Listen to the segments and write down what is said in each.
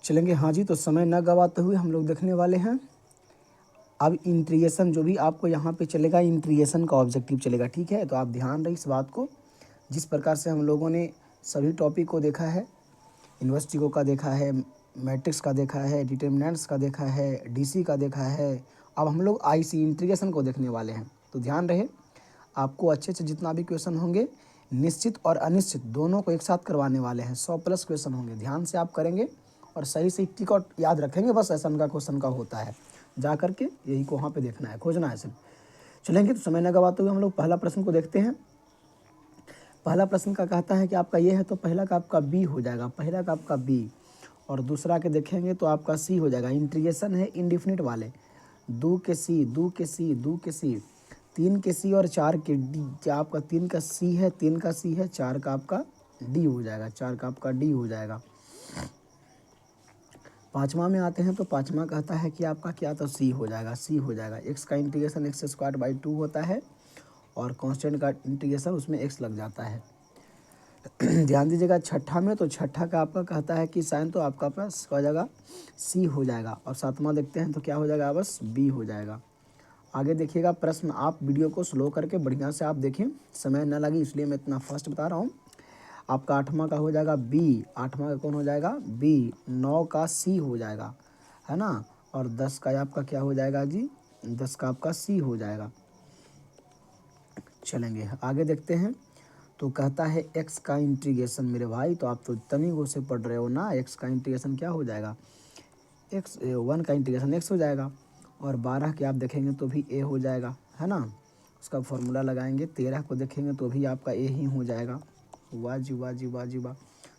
चलेंगे। हाँ जी, तो समय न गवाते हुए हम लोग देखने वाले हैं अब इंट्रिएशन। जो भी आपको यहाँ पे चलेगा इंट्रिएशन का ऑब्जेक्टिव चलेगा, ठीक है। तो आप ध्यान रहे इस बात को। जिस प्रकार से हम लोगों ने सभी टॉपिक को देखा है, इन्वेस्टिगो का देखा है, मैट्रिक्स का देखा है, डिटर्मिनेंट्स का देखा है, डीसी का देखा है, अब हम लोग आईसी इंट्रीगेशन को देखने वाले हैं। तो ध्यान रहे, आपको अच्छे से जितना भी क्वेश्चन होंगे निश्चित और अनिश्चित दोनों को एक साथ करवाने वाले हैं। 100+ क्वेश्चन होंगे, ध्यान से आप करेंगे और सही से टिक और याद रखेंगे। बस ऐसा उनका क्वेश्चन का होता है, जा करके यही को वहाँ पे देखना है, खोजना है सिर्फ। चलेंगे, तो समय न गवाते हुए हम लोग पहला प्रश्न को देखते हैं। पहला प्रश्न का कहता है कि आपका ये है, तो पहला का आपका बी हो जाएगा, पहला का आपका बी। और दूसरा के देखेंगे तो आपका सी हो जाएगा। इंट्रीगेशन है इंडिफिनिट वाले, 2 के सी, 2 के सी, 2 के सी, 3 के सी और 4 के डी। क्या आपका 3 का सी है, 3 का सी है, 4 का आपका डी हो जाएगा, 4 का आपका डी हो जाएगा। पाँचवा में आते हैं, तो पाँचवा कहता है कि आपका क्या, तो सी हो जाएगा, सी हो जाएगा। एक्स का इंटीग्रेशन x²/2 होता है और कांस्टेंट का इंटीग्रेशन उसमें x लग जाता है। ध्यान दीजिएगा। छठा में, तो छठा का आपका कहता है कि साइन, तो आपका पास हो जाएगा सी हो जाएगा। और सातवां देखते हैं तो क्या हो जाएगा, बस बी हो जाएगा। आगे देखिएगा प्रश्न, आप वीडियो को स्लो करके बढ़िया से आप देखें, समय न लगे इसलिए मैं इतना फास्ट बता रहा हूँ। आपका आठवां का हो जाएगा बी, आठवां का कौन हो जाएगा, बी। 9 का सी हो जाएगा, है ना। और 10 का आपका क्या हो जाएगा जी, 10 का आपका सी हो जाएगा। चलेंगे आगे देखते हैं। तो कहता है एक्स का इंटीग्रेशन, मेरे भाई तो आप तो तमीगो से पढ़ रहे हो ना। एक्स का इंटीग्रेशन क्या हो जाएगा, एक्स 1 का इंटीग्रेशन एक्स हो जाएगा। और 12 के आप देखेंगे तो भी ए हो जाएगा, है ना। उसका फॉर्मूला लगाएंगे। 13 को देखेंगे तो भी आपका ए ही हो जाएगा। वाह जी वाह जी वाह जी वाह।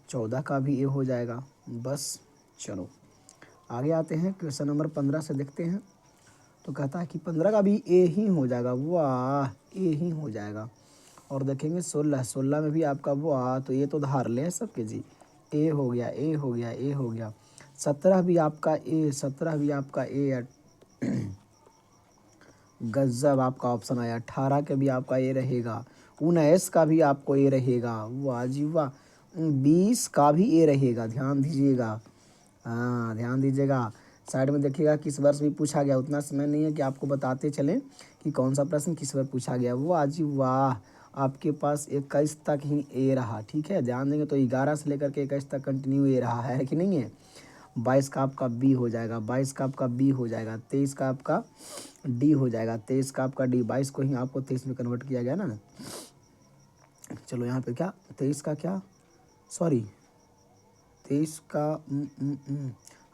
14 का भी ए हो जाएगा। बस चलो आगे आते हैं, क्वेश्चन नंबर 15 से देखते हैं। तो कहता है कि 15 का भी ए ही हो जाएगा। वाह, ए ही हो जाएगा। और देखेंगे 16 में भी आपका वाह, तो ये तो धार ले सबके जी, ए हो गया, ए हो गया, ए हो गया। 17 भी आपका ए, 17 भी आपका ए। गजब आपका ऑप्शन आया। 18 के भी आपका ए रहेगा। 19 का भी आपको ए रहेगा। वाह जी वाह। 20 का भी ए रहेगा, ध्यान दीजिएगा। हाँ ध्यान दीजिएगा। साइड में देखिएगा किस वर्ष भी पूछा गया। उतना समय नहीं है कि आपको बताते चलें कि कौन सा प्रश्न किस वर्ष पूछा गया। वाह जी वाह, आपके पास 21 तक ही ए रहा, ठीक है। ध्यान देंगे तो 11 से लेकर के 21 तक कंटिन्यू ए रहा है कि नहीं है। 22 का आपका बी हो जाएगा, 22 का आपका बी हो जाएगा। 23 का आपका डी हो जाएगा, 23 का आपका डी। 22 को ही आपको 23 में कन्वर्ट किया गया ना। चलो यहाँ पे क्या 23 का क्या, सॉरी 23 का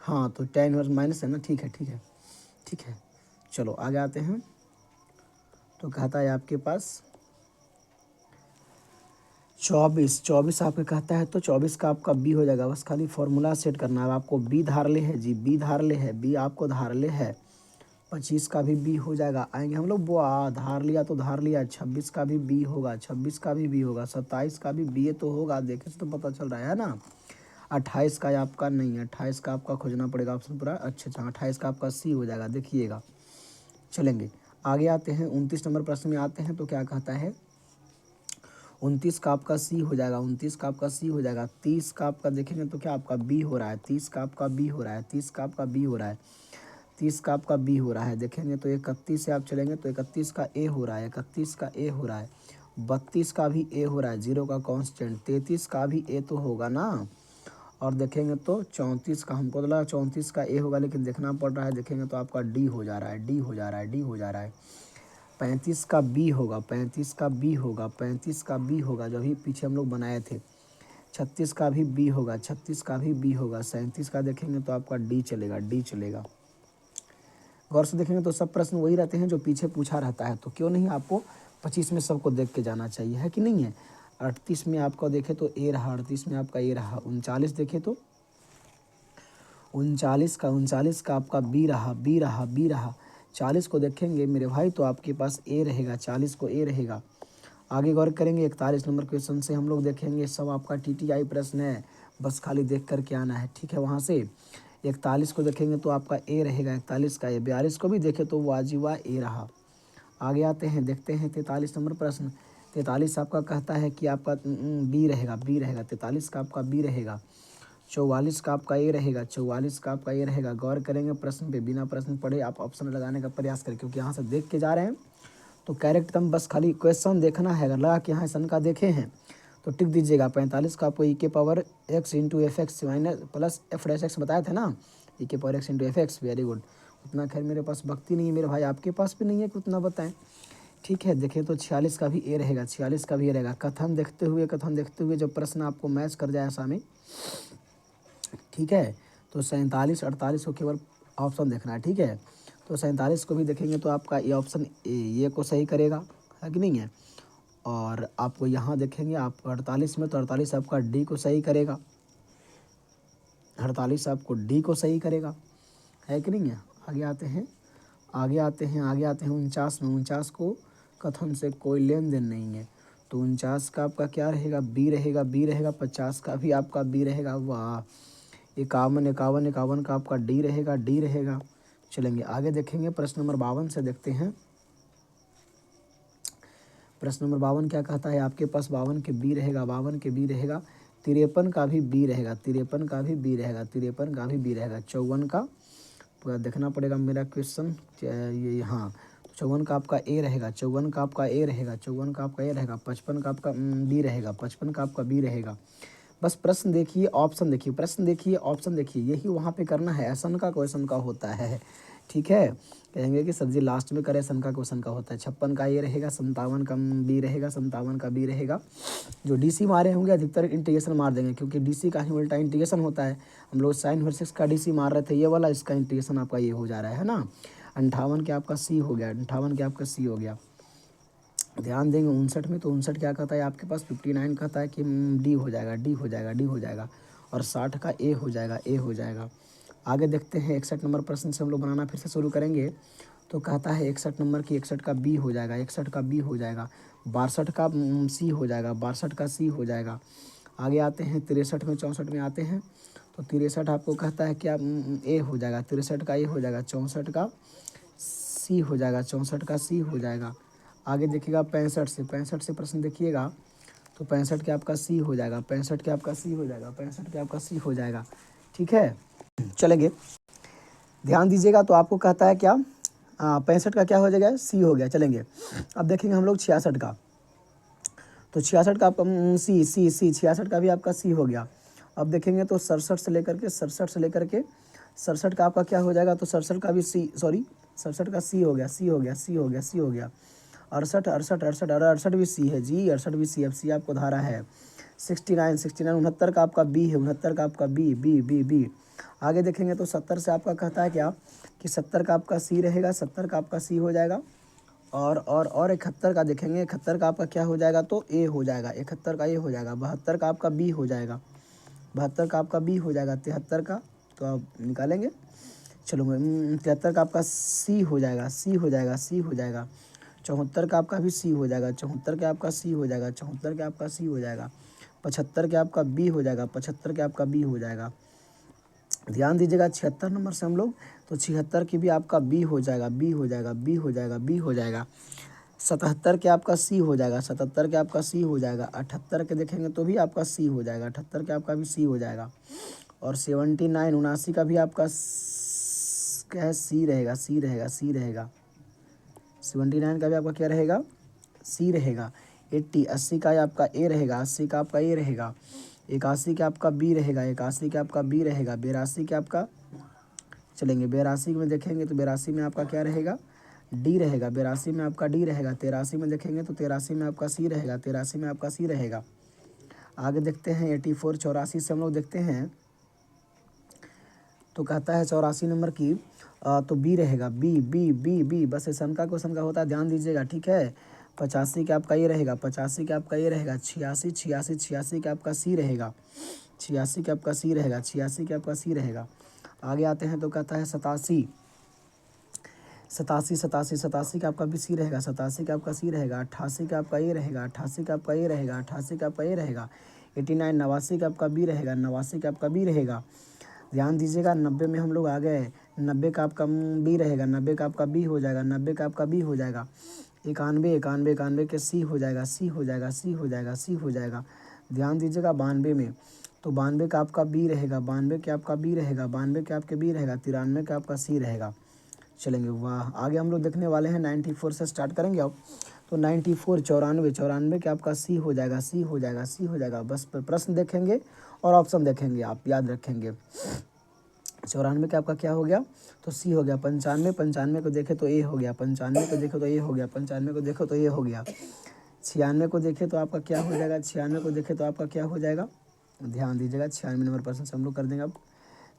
हाँ, तो tan इनवर्स माइनस है ना, ठीक है ठीक है ठीक है। चलो आगे आते हैं। तो कहता है आपके पास 24 आपका कहता है, तो 24 का आपका बी हो जाएगा। बस खाली फॉर्मूला सेट करना है आपको। बी धार ले है जी, बी धार ले है, बी आपको धार ले है। 25 का भी बी हो जाएगा। आएंगे हम लोग, वो धार लिया तो धार लिया। 26 का भी बी होगा, 26 का भी बी होगा। 27 का भी बी तो होगा, देखे से तो पता चल रहा है ना। 28 का आपका नहीं है, 28 का आपका खोजना पड़ेगा ऑप्शन पूरा। अच्छा 28 का आपका सी हो जाएगा, देखिएगा। चलेंगे आगे आते हैं। 29 नंबर प्रश्न में आते हैं। तो क्या कहता है, 29 का आपका सी हो जाएगा, 29 का आपका सी हो जाएगा। 30 का आपका देखेंगे तो क्या आपका बी हो रहा है, 30 का आपका बी हो रहा है, 30 का आपका बी हो रहा है, 30 का आपका बी हो रहा है। देखेंगे तो 31 से आप चलेंगे तो 31 का ए हो रहा है, 31 का ए हो रहा है। 32 का भी ए हो रहा है, 0 का कांस्टेंट। 33 का भी ए तो होगा ना। और देखेंगे तो 34 का, हमको तो लगा 34 का ए होगा, लेकिन देखना पड़ रहा है। देखेंगे तो आपका डी हो जा रहा है, डी हो जा रहा है, डी हो जा रहा है। 35 का बी होगा, 35 का बी होगा, 35 का बी होगा, जो भी पीछे हम लोग बनाए थे। 36 का भी बी होगा, 36 का भी बी होगा। 37 का देखेंगे तो आपका डी चलेगा, डी चलेगा। गौर से देखेंगे तो सब प्रश्न वही रहते हैं जो पीछे पूछा रहता है। तो क्यों नहीं आपको 25 में सबको देख के जाना चाहिए, है कि नहीं है। 38 में आपको देखे तो ए रहा, 38 में आपका ए रहा। 39 देखे तो 39 का आपका बी रहा, बी रहा, बी रहा। 40 को देखेंगे मेरे भाई तो आपके पास ए रहेगा, 40 को ए रहेगा। आगे गौर करेंगे 41 नंबर क्वेश्चन से हम लोग देखेंगे। सब आपका टीटीआई प्रश्न है, बस खाली देख करके आना है, ठीक है। वहाँ से 41 को देखेंगे तो आपका ए रहेगा, 41 का ए। 42 को भी देखे तो वाजिवा ए रहा। आगे आते हैं, देखते हैं 43 नंबर प्रश्न। 43 आपका कहता है कि आपका बी रहेगा, बी रहेगा। 43 का आपका बी रहेगा। 44 का आपका ए रहेगा, 44 का आपका ए रहेगा। गौर करेंगे प्रश्न पे, बिना प्रश्न पढ़े आप ऑप्शन लगाने का प्रयास करें, क्योंकि यहाँ से देख के जा रहे हैं तो करेक्ट एकदम, बस खाली क्वेश्चन देखना है। अगर लगा कि यहाँ सन का देखे हैं तो टिक दीजिएगा। 45 का आपको ई के power x into F x minus plus F dash x बताया था ना, ई के power x into F x. Very good. उतना खैर मेरे पास भक्ति नहीं है मेरे भाई, आपके पास भी नहीं है कि उतना बताएं। ठीक है, देखें तो 46 का भी ए रहेगा, 46 का भी ए रहेगा। कथन देखते हुए जब प्रश्न आपको मैच कर जाए आसामी, ठीक है, तो 47 48 को केवल ऑप्शन देखना है। ठीक है, तो 47 को भी देखेंगे तो आपका ये ऑप्शन ये को सही करेगा, है कि नहीं है। और आपको यहाँ देखेंगे आप 48 में, तो 48 आपका डी को सही करेगा, 48 आपको डी को सही करेगा, है कि नहीं है। आगे आते हैं 49 में। 49 को कथन से कोई लेन देन नहीं है, तो 49 का आपका क्या रहेगा, बी रहेगा, 50 का भी आपका बी रहेगा। वाह, 51 का आपका डी रहेगा। चलेंगे आगे देखेंगे प्रश्न नंबर 52 से देखते हैं। प्रश्न नंबर 52 क्या कहता है आपके पास, 52 के बी रहेगा, 53 का भी बी रहेगा, 54 का पूरा देखना पड़ेगा मेरा क्वेश्चन ये। हाँ, 54 का आपका ए रहेगा, 54 का आपका ए रहेगा, 55 का आपका बी रहेगा, 55 का आपका बी रहेगा। बस प्रश्न देखिए, ऑप्शन देखिए, यही वहाँ पे करना है। ऐसा का क्वेश्चन का होता है, ठीक है। कहेंगे कि सब्जी लास्ट में करें, सन का क्वेश्चन का होता है। 56 का ये रहेगा, 57 का बी रहेगा, 57 का बी रहेगा। जो डीसी मारे होंगे अधिकतर इंटीग्रेशन मार देंगे, क्योंकि डीसी का ही उल्टा इंटीग्रेशन होता है। हम लोग साइन वर्सेस का डीसी मार रहे थे, ये वाला, इसका इंटीग्रेशन आपका ये हो जा रहा है ना। 58 के आपका सी हो गया, 58 के आपका सी हो गया। ध्यान देंगे 59 में, तो 59 क्या कहता है आपके पास, 59 कहता है कि डी हो जाएगा। और 60 का ए हो जाएगा। आगे देखते हैं 61 नंबर प्रश्न से हम लोग बनाना फिर से शुरू करेंगे। तो कहता है 61 नंबर की 61 का बी हो जाएगा, 62 का सी हो जाएगा, 62 का सी हो जाएगा। आगे आते हैं 63 में, 64 में आते हैं। तो 63 आपको कहता है क्या, ए हो जाएगा, 63 का ए हो जाएगा, 64 का सी हो जाएगा, 64 का सी हो जाएगा। आगे देखिएगा 65 से प्रश्न देखिएगा, तो 65 के आपका सी हो जाएगा, 65 के आपका सी हो जाएगा। ठीक है, चलेंगे ध्यान दीजिएगा। तो आपको कहता है क्या, 65 का क्या हो जाएगा, सी हो गया। चलेंगे अब देखेंगे हम लोग 66 का। तो 66 का आपका सी 66 का भी आपका सी हो गया। अब देखेंगे तो 67 से लेकर के 67 का आपका क्या हो जाएगा, तो 67 का भी सी, 67 का सी हो गया। 68 भी सी है जी, 68 भी सी, अब सी आपको धारा है। 69 69 का आपका बी है, 69 का आपका बी। आगे देखेंगे तो 70 से आपका कहता है क्या, कि 70 का आपका सी रहेगा, 70 का आपका सी हो जाएगा। और 71 का देखेंगे, 71 का आपका क्या हो जाएगा, तो ए हो जाएगा, 71 का ए हो जाएगा। 72 का आपका बी हो जाएगा, 72 का आपका बी हो जाएगा। 73 का तो आप निकालेंगे, चलो 73 का आपका सी हो जाएगा। 74 का आपका भी सी हो जाएगा, 74 के आपका सी हो जाएगा। 75 के आपका बी हो जाएगा, 75 के आपका बी हो जाएगा। ध्यान दीजिएगा 76 नंबर से हम लोग, तो 76 की भी आपका बी हो जाएगा। 77 के आपका सी हो जाएगा, 78 के देखेंगे तो भी आपका सी हो जाएगा, 78 के आपका भी सी हो जाएगा। और 79 का भी आपका क्या है, सी रहेगा। 79 का भी आपका क्या रहेगा, सी रहेगा। 80 का आपका ए रहेगा, 80 का आपका ए रहेगा। 81 का आपका बी रहेगा, 82 का आपका बी रहेगा। 82 के आपका, चलेंगे 82 में देखेंगे तो 82 में आपका क्या रहेगा, डी रहेगा। 82 में आपका डी रहेगा। 83 में देखेंगे तो 83 में आपका सी रहेगा, 83 में आपका सी रहेगा। आगे देखते हैं 84 84 से हम लोग देखते हैं। तो कहता है 84 नंबर की तो बी रहेगा, बी बस ये सन का क्वेश्चन का होता है, ध्यान दीजिएगा। ठीक है, 85 का आपका ये रहेगा, 85 का आपका ये रहेगा। 86 का आपका सी रहेगा, 86 का आपका सी रहेगा, 86 का आपका सी रहेगा। आगे आते हैं तो कहता है 87 का आपका भी सी रहेगा, 87 का आपका सी रहेगा। 88 का आपका ये रहेगा, 88 का आपका ये रहेगा, 88 का आपका ये रहेगा। 89 89 का आपका बी रहेगा, 89 का आपका बी रहेगा। ध्यान दीजिएगा 90 में हम लोग आ गए, 90 का आपका बी रहेगा, 90 का आपका बी हो जाएगा, 90 का आपका बी हो जाएगा। 91 के सी हो जाएगा। ध्यान दीजिएगा 92 में, तो 92 का आपका बी रहेगा, 92 के आपका बी रहेगा, 92 के आपके बी रहेगा, 93 का आपका सी रहेगा। चलेंगे वाह। आगे हम लोग देखने वाले हैं 94 से स्टार्ट करेंगे अब। तो 94 94 94 के आपका सी हो जाएगा, सी हो जाएगा, सी हो जाएगा। बस प्रश्न देखेंगे और ऑप्शन देखेंगे, आप याद रखेंगे। 94 का आपका क्या हो गया, तो सी हो गया। 95 95 को देखे तो ए हो गया, 95 को देखो तो ए हो गया, 95 को देखो तो ए हो गया। 96 को देखे तो आपका क्या हो जाएगा, 96 को देखे तो आपका क्या हो जाएगा, ध्यान दीजिएगा। 96 नंबर प्रश्न से हम लोग कर देंगे अब।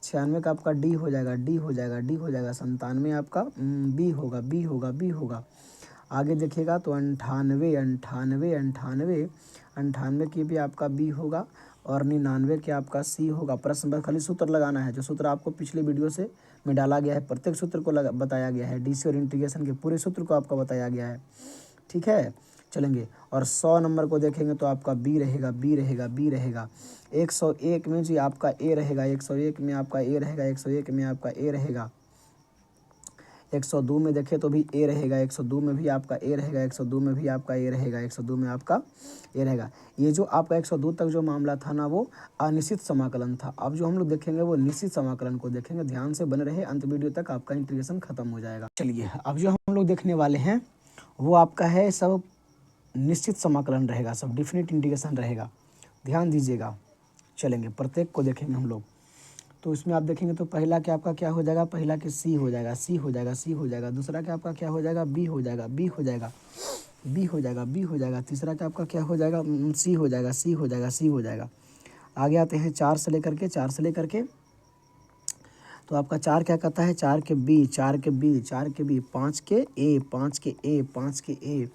96 का आपका डी हो जाएगा, डी हो जाएगा, डी हो जाएगा। 97 आपका बी होगा, बी होगा, बी होगा। आगे देखिएगा तो 98 98 98 98 की भी आपका बी होगा और 99 के आपका सी होगा। प्रश्न बस खाली सूत्र लगाना है, जो सूत्र आपको पिछले वीडियो से में डाला गया है, प्रत्येक सूत्र को बताया गया है। डीसी और इंटीग्रेशन के पूरे सूत्र को आपको बताया गया है, ठीक है। चलेंगे और 100 नंबर को देखेंगे तो आपका बी रहेगा, बी रहेगा, बी रहेगा। 101 में जी आपका ए रहेगा, 101 में आपका ए रहेगा, 101 में आपका ए रहेगा। 102 में देखें तो भी ए रहेगा, 102 में भी आपका ए रहेगा, 102 में भी आपका ए रहेगा, 102 में आपका ए रहेगा। ये जो आपका 102 तक जो मामला था ना, वो अनिश्चित समाकलन था। अब जो हम लोग देखेंगे वो निश्चित समाकलन को देखेंगे। ध्यान से बने रहे, अंत वीडियो तक आपका इंटीग्रेशन खत्म हो जाएगा। चलिए अब जो हम लोग देखने वाले हैं वो आपका है सब निश्चित समाकलन रहेगा, सब डिफिनिट इंटीग्रेशन रहेगा, ध्यान दीजिएगा। चलेंगे प्रत्येक को देखेंगे हम लोग। तो इसमें आप देखेंगे तो पहला क्या आपका क्या हो जाएगा, पहला के सी हो जाएगा, सी हो जाएगा, सी हो जाएगा। दूसरा क्या आपका क्या हो जाएगा, बी हो जाएगा, बी हो जाएगा, बी हो जाएगा, बी हो जाएगा। तीसरा क्या आपका क्या हो जाएगा, सी हो जाएगा, सी हो जाएगा, सी हो जाएगा। आगे आते हैं 4 से लेकर के, 4 से लेकर के तो आपका 4 क्या कहता है, 4 के बी, 4 के बी, 4 के बी, 5 के ए, 5 के ए, 5 के ए।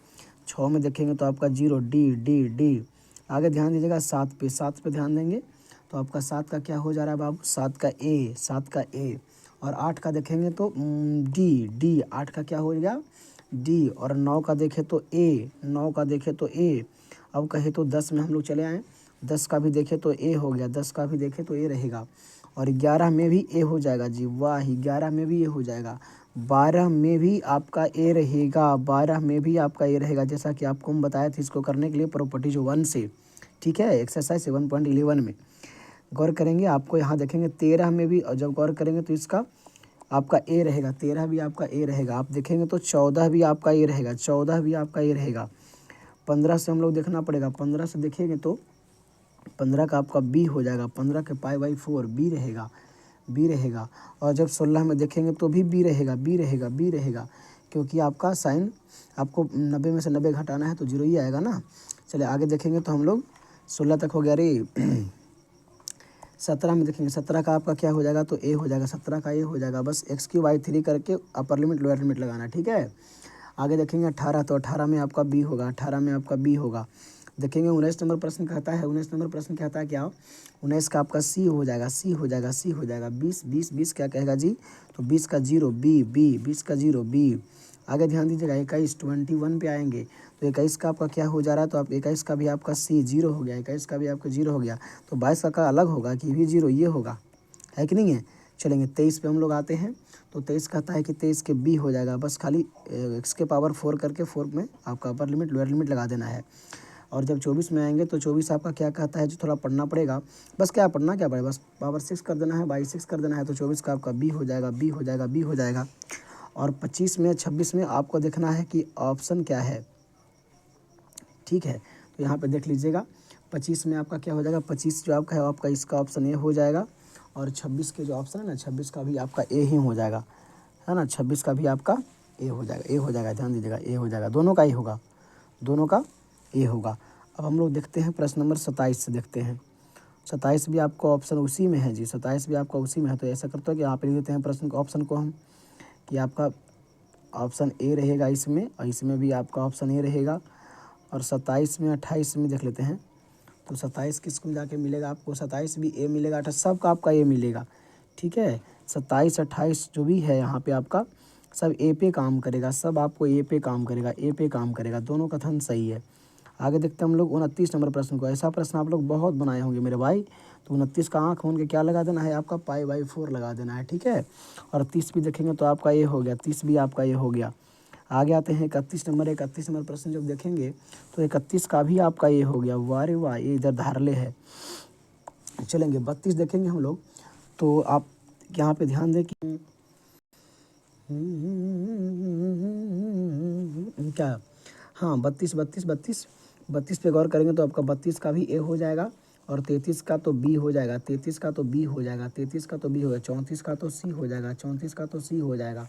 6 में देखेंगे तो आपका 0, डी डी डी। आगे ध्यान दीजिएगा 7 पे, 7 पे ध्यान देंगे तो आपका 7 का क्या हो जा रहा है बाबू, 7 का ए, 7 का ए। और 8 का देखेंगे तो डी डी, 8 का क्या हो गया, डी। और 9 का देखें तो ए, 9 का देखें तो ए। अब कहे तो 10 में हम लोग चले आएँ, 10 का भी देखें तो ए हो गया, 10 का भी देखें तो ए रहेगा। और 11 में भी ए हो जाएगा जी, वाह, 11 में भी ए हो जाएगा। 12 में भी आपका ए रहेगा, 12 में भी आपका ए रहेगा। जैसा कि आपको हम बताया था इसको करने के लिए प्रॉपर्टीज 1 से, ठीक है, एक्सरसाइज 7.11 में गौर करेंगे। आपको यहाँ देखेंगे 13 में भी, और जब गौर करेंगे तो इसका आपका ए रहेगा, 13 भी आपका ए रहेगा। आप देखेंगे तो 14 भी आपका ए रहेगा, 14 भी आपका ए रहेगा। 15 से हम लोग देखना पड़ेगा, 15 से देखेंगे तो 15 का आपका बी हो जाएगा, 15 के π/4 बी रहेगा, बी रहेगा। और जब 16 में देखेंगे तो भी बी रहेगा, बी रहेगा, बी रहेगा, क्योंकि आपका साइन आपको 90 में से 90 घटाना है तो 0 ही आएगा ना। चलिए आगे देखेंगे तो हम लोग 16 तक हो गया रे। 17 में देखेंगे, 17 का आपका क्या हो जाएगा, तो ए हो जाएगा, 17 का ए हो जाएगा। बस x³ करके अपर लिमिट लोअर लिमिट लगाना, ठीक है। आगे देखेंगे 18, तो 18 में आपका बी होगा, 18 में आपका बी होगा। देखेंगे 19 नंबर प्रश्न कहता है, 19 नंबर प्रश्न कहता है क्या, 19 का आपका सी हो जाएगा, सी हो जाएगा, सी हो जाएगा। 20 20 20 क्या कहेगा जी, तो 20 का 0 बी बी, 20 का 0 बी। आगे ध्यान दीजिएगा 21 21 पे आएंगे तो 21 का आपका क्या हो जा रहा है, तो आप 21 का भी आपका सी 0 हो गया, 21 का भी आपका 0 हो गया। तो 22 का अलग होगा कि भी 0 ये होगा, है कि नहीं है। चलेंगे 23 पे हम लोग आते हैं, तो 23 कहता है कि 23 के बी हो जाएगा। बस खाली x⁴ करके 4 में आपका अपर लिमिट लोअर लिमिट लगा देना है। और जब 24 में आएंगे तो 24 आपका क्या कहता है, जो थोड़ा पढ़ना पड़ेगा, बस क्या पढ़ना क्या पड़ेगा, बस पावर 6 कर देना है, बाई 6 कर देना है। तो 24 का आपका बी हो जाएगा, बी हो जाएगा, बी हो जाएगा। और 25 में 26 में आपको देखना है कि ऑप्शन क्या है, ठीक है। तो यहाँ पे देख लीजिएगा 25 में आपका क्या हो जाएगा, 25 जो आपका है आपका इसका ऑप्शन ए हो जाएगा। और 26 के जो ऑप्शन है ना, 26 का भी आपका ए ही हो जाएगा, है ना। 26 का भी आपका ए हो जाएगा, ए हो जाएगा, ध्यान दीजिएगा ए हो जाएगा, दोनों का ए होगा, दोनों का ए होगा। अब हम लोग देखते हैं प्रश्न नंबर 27 से देखते हैं। 27 भी आपका ऑप्शन उसी में है जी, 27 भी आपका उसी में है। तो ऐसा करते हो कि यहाँ पे लिख देते हैं प्रश्न को, ऑप्शन को हम, कि आपका ऑप्शन ए रहेगा इसमें, और इसमें भी आपका ऑप्शन ए रहेगा। और 27 में 28 में देख लेते हैं, तो 27 किसको जाके मिलेगा आपको, 27 भी ए मिलेगा, 28 सब का आपका ए मिलेगा, ठीक है। 27 28 जो भी है यहाँ पे आपका सब ए पे काम करेगा, सब आपको ए पे काम करेगा, ए पे काम करेगा, दोनों कथन सही है। आगे देखते हैं हम लोग 29 नंबर प्रश्न को। ऐसा प्रश्न आप लोग बहुत बनाए होंगे मेरे भाई। तो 29 का आँख होने के क्या लगा देना है, आपका π/4 लगा देना है, ठीक है। और 30 भी देखेंगे तो आपका ये हो गया, 30 भी आपका ये हो गया। आगे आते हैं 31 नंबर। 31 नंबर प्रश्न जब देखेंगे तो 31 का भी आपका ये हो गया, वाह रे वाह, ये इधर धारले है, चलेंगे 32 देखेंगे हम लोग। तो आप यहाँ पे ध्यान दें कि क्या, हाँ 32 पे गौर करेंगे तो आपका 32 का भी ए हो जाएगा और 33 का तो बी हो जाएगा, 33 का तो बी हो जाएगा, 33 का तो बी होगा, 34 का तो सी हो जाएगा, 34 का तो सी हो जाएगा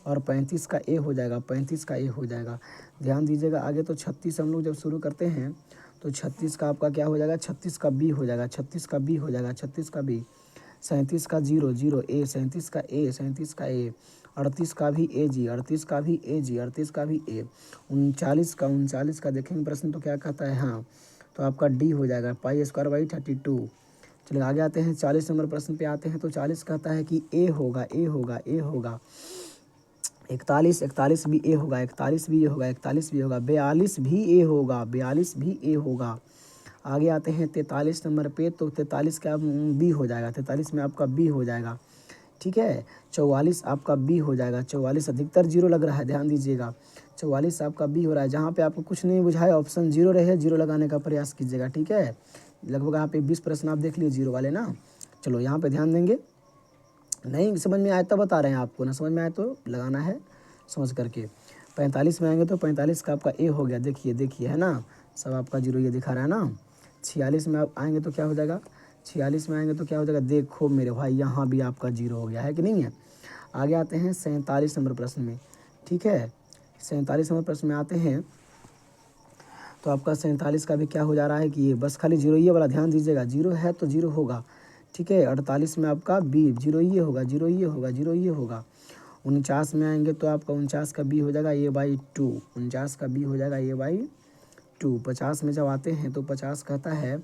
और 35 का ए हो जाएगा, 35 का ए हो जाएगा। ध्यान दीजिएगा आगे तो 36 हम लोग जब शुरू करते हैं तो 36 का आपका क्या हो जाएगा, 36 का बी हो जाएगा, 36 का बी हो जाएगा, 36 का बी, 37 का जीरो जीरो ए, 37 का ए, 37 का ए, 38 का भी ए जी, 38 का भी ए जी, 38 का भी ए, 39 का देखेंगे प्रश्न तो क्या कहता है, हाँ तो आपका डी हो जाएगा, पाई स्क्वायर बाई 32। चलिए आगे आते हैं 40 नंबर प्रश्न पे आते हैं तो 40 कहता है कि ए होगा, ए होगा, ए होगा, 41 भी ए होगा, 41 भी ए होगा, 41 भी होगा, 42 भी ए होगा, 42 भी ए होगा। आगे आते हैं 43 नंबर पे तो 43 का बी हो जाएगा, 43 में आपका बी हो जाएगा, ठीक है। 44 आपका बी हो जाएगा, 44 अधिकतर जीरो लग रहा है, ध्यान दीजिएगा 44 आपका बी हो रहा है। जहाँ पे आपको कुछ नहीं बुझाए ऑप्शन जीरो रहे, जीरो लगाने का प्रयास कीजिएगा, ठीक है। लगभग यहाँ पे 20 प्रश्न आप देख लिए जीरो वाले ना। चलो यहाँ पे ध्यान देंगे, नहीं समझ में आया तो बता रहे हैं आपको, ना समझ में आए तो लगाना है समझ करके। 45 में आएंगे तो 45 का आपका ए हो गया, देखिए देखिए है ना, सब आपका जीरो ये दिखा रहा है ना। 46 में आप आएंगे तो क्या हो जाएगा, 46 में आएंगे तो क्या हो जाएगा, देखो मेरे भाई यहाँ भी आपका जीरो हो गया है कि नहीं है। आगे आते हैं 47 नंबर प्रश्न में, ठीक है। 47 नंबर प्रश्न में आते हैं तो आपका 47 का भी क्या हो जा रहा है कि ये बस खाली जीरो ये वाला ध्यान दीजिएगा, जीरो है तो जीरो होगा, ठीक है। 48 में आपका बी, जीरो ये होगा, जीरो ये होगा, जीरो ये होगा। 49 में आएंगे तो आपका 49 का बी हो जाएगा ए बाई 2, 49 का बी हो जाएगा ए बाई 2। 50 में जब आते हैं तो 50 कहता है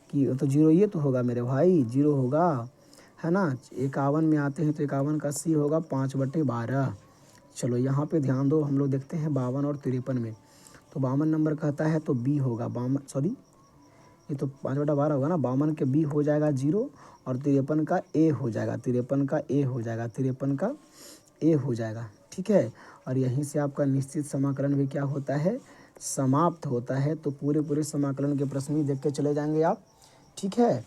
कि तो जीरो ये तो होगा मेरे भाई, जीरो होगा है ना। 51 में आते हैं तो 51 का सी होगा 5/12। चलो यहाँ पे ध्यान दो, हम लोग देखते हैं 52 और 53 में। तो 52 नंबर कहता है तो बी होगा, 52 सॉरी ये तो 5/12 होगा ना, 52 के बी हो जाएगा जीरो और 53 का ए हो जाएगा, 53 का ए हो जाएगा, 53 का ए हो जाएगा, ठीक है। और यहीं से आपका निश्चित समाकलन भी क्या होता है, समाप्त होता है। तो पूरे समाकलन के प्रश्न भी देख के चले जाएंगे आप, ठीक है।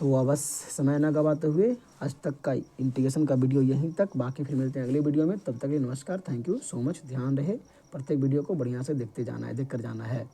तो अब बस समय ना गवाते हुए आज तक का इंटीग्रेशन का वीडियो यहीं तक, बाकी फिर मिलते हैं अगले वीडियो में। तब तक के लिए नमस्कार, थैंक यू सो मच। ध्यान रहे प्रत्येक वीडियो को बढ़िया से देखते जाना है, देख कर जाना है।